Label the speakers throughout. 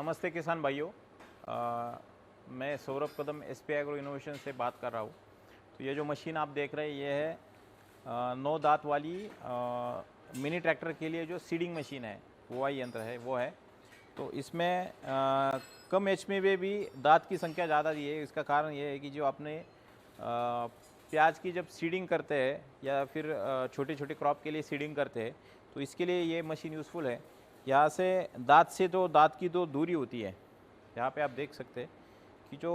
Speaker 1: नमस्ते किसान भाइयों। मैं सौरभ कदम एसपी एग्रो इनोवेशन से बात कर रहा हूँ। तो ये जो मशीन आप देख रहे हैं ये है 9 दांत वाली मिनी ट्रैक्टर के लिए जो सीडिंग मशीन है, बुआई यंत्र है वो है। तो इसमें कम एचपी में भी दांत की संख्या ज़्यादा दी है। इसका कारण ये है कि जो आपने प्याज की जब सीडिंग करते हैं या फिर छोटे छोटे क्रॉप के लिए सीडिंग करते हैं तो इसके लिए ये मशीन यूज़फुल है। यहाँ से दांत की जो दूरी होती है, यहाँ पे आप देख सकते हैं कि जो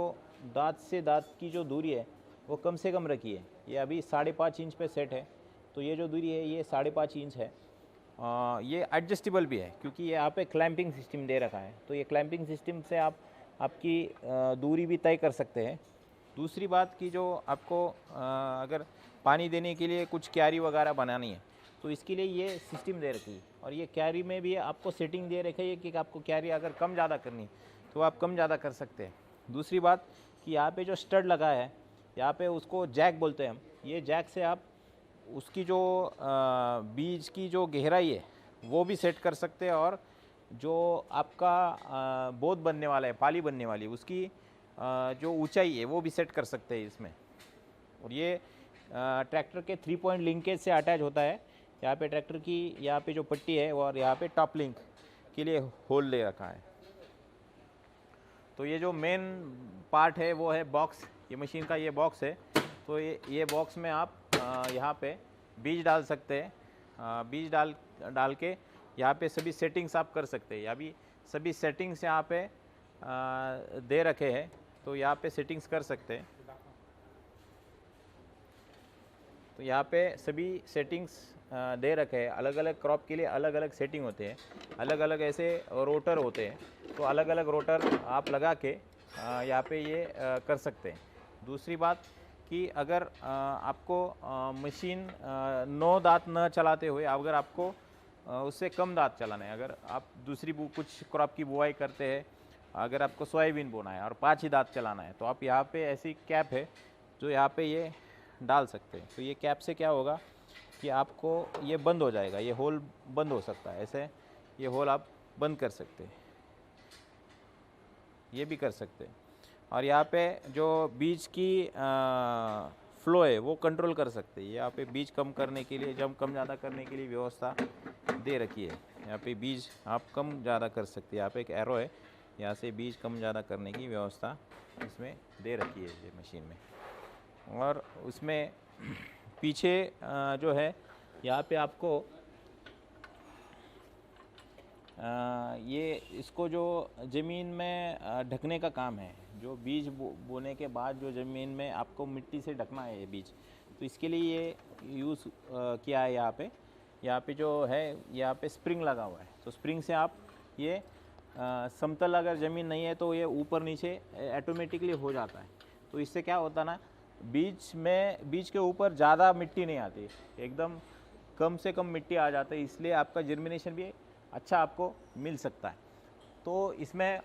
Speaker 1: दांत से दांत की जो दूरी है वो कम से कम रखी है। ये अभी 5.5 इंच पे सेट है, तो ये जो दूरी है ये 5.5 इंच है। ये एडजस्टेबल भी है क्योंकि ये यहाँ पे क्लैंपिंग सिस्टम दे रखा है। तो ये क्लैंपिंग सिस्टम से आप आपकी दूरी भी तय कर सकते हैं। दूसरी बात कि जो आपको अगर पानी देने के लिए कुछ क्यारी वगैरह बनानी है तो इसके लिए ये सिस्टम दे रखी है। और ये क्यारी में भी आपको सेटिंग दे रखी है कि आपको क्यारी अगर कम ज़्यादा करनी है तो आप कम ज़्यादा कर सकते हैं। दूसरी बात कि यहाँ पे जो स्टड लगा है, यहाँ पे उसको जैक बोलते हैं हम। ये जैक से आप उसकी जो बीज की जो गहराई है वो भी सेट कर सकते हैं, और जो आपका बोध बनने वाला है, पाली बनने वाली, उसकी जो ऊंचाई है वो भी सेट कर सकते हैं इसमें। और ये ट्रैक्टर के 3 पॉइंट लिंकेज से अटैच होता है। यहाँ पे ट्रैक्टर की यहाँ पे जो पट्टी है और यहाँ पे टॉप लिंक के लिए होल दे रखा है। तो ये जो मेन पार्ट है वो है बॉक्स। ये मशीन का ये बॉक्स है। तो ये बॉक्स में आप यहाँ पे बीज डाल सकते हैं। बीज डाल के यहाँ पे सभी सेटिंग्स आप कर सकते हैं। यहाँ भी सभी सेटिंग्स यहाँ पे दे रखे हैं, तो यहाँ पे सेटिंग्स कर सकते हैं। तो यहाँ पे सभी सेटिंग्स दे रखे हैं। अलग अलग क्रॉप के लिए अलग अलग सेटिंग होते हैं, अलग अलग ऐसे रोटर होते हैं। तो अलग अलग रोटर आप लगा के यहाँ पे ये कर सकते हैं। दूसरी बात कि अगर आपको मशीन 9 दांत न चलाते हुए अगर आपको उससे कम दांत चलाना है, अगर आप दूसरी कुछ क्रॉप की बुआई करते हैं, अगर आपको सोयाबीन बोना है और 5 ही दांत चलाना है, तो आप यहाँ पे ऐसी कैप है जो यहाँ पे ये डाल सकते हैं। तो ये कैप से क्या होगा कि आपको ये बंद हो जाएगा, ये होल बंद हो सकता है। ऐसे ये होल आप बंद कर सकते हैं, ये भी कर सकते हैं। और यहाँ पे जो बीज की फ्लो है वो कंट्रोल कर सकते हैं। यहाँ पे बीज कम करने के लिए, जब कम ज़्यादा करने के लिए व्यवस्था दे रखी है। यहाँ पे बीज आप कम ज़्यादा कर सकते हैं। यहाँ पे एक एरो है, यहाँ से बीज कम ज़्यादा करने की व्यवस्था इसमें दे रखी है ये मशीन में। और उसमें पीछे जो है यहाँ पे आपको ये इसको जो ज़मीन में ढकने का काम है, जो बीज बोने के बाद जो ज़मीन में आपको मिट्टी से ढकना है ये बीज, तो इसके लिए ये यूज़ किया है। यहाँ पे जो है यहाँ पे स्प्रिंग लगा हुआ है। तो स्प्रिंग से आप ये समतल अगर ज़मीन नहीं है तो ये ऊपर नीचे ऑटोमेटिकली हो जाता है। तो इससे क्या होता है ना, बीज के ऊपर ज़्यादा मिट्टी नहीं आती, एकदम कम से कम मिट्टी आ जाती है। इसलिए आपका जर्मिनेशन भी अच्छा आपको मिल सकता है। तो इसमें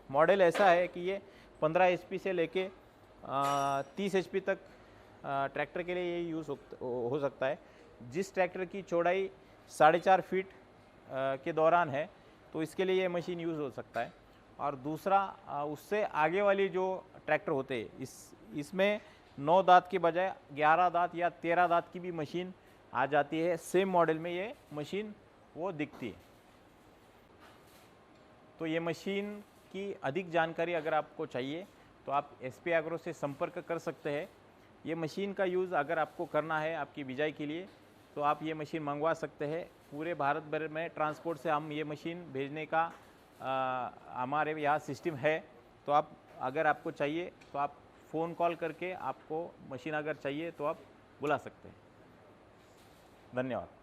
Speaker 1: मॉडल ऐसा है कि ये 15 एचपी से लेके 30 एचपी तक ट्रैक्टर के लिए ये यूज़ हो सकता है। जिस ट्रैक्टर की चौड़ाई 4.5 फीट के दौरान है तो इसके लिए ये मशीन यूज़ हो सकता है। और दूसरा उससे आगे वाली जो ट्रैक्टर होते हैं इसमें 9 दांत के बजाय 11 दांत या 13 दांत की भी मशीन आ जाती है। सेम मॉडल में ये मशीन वो दिखती है। तो ये मशीन की अधिक जानकारी अगर आपको चाहिए तो आप एसपी एग्रो से संपर्क कर सकते हैं। ये मशीन का यूज़ अगर आपको करना है आपकी बिजाई के लिए तो आप ये मशीन मंगवा सकते हैं। पूरे भारत भर में ट्रांसपोर्ट से हम ये मशीन भेजने का हमारे यहाँ सिस्टम है। तो आप अगर आपको चाहिए तो आप फ़ोन कॉल करके आपको मशीन अगर चाहिए तो आप बुला सकते हैं। धन्यवाद।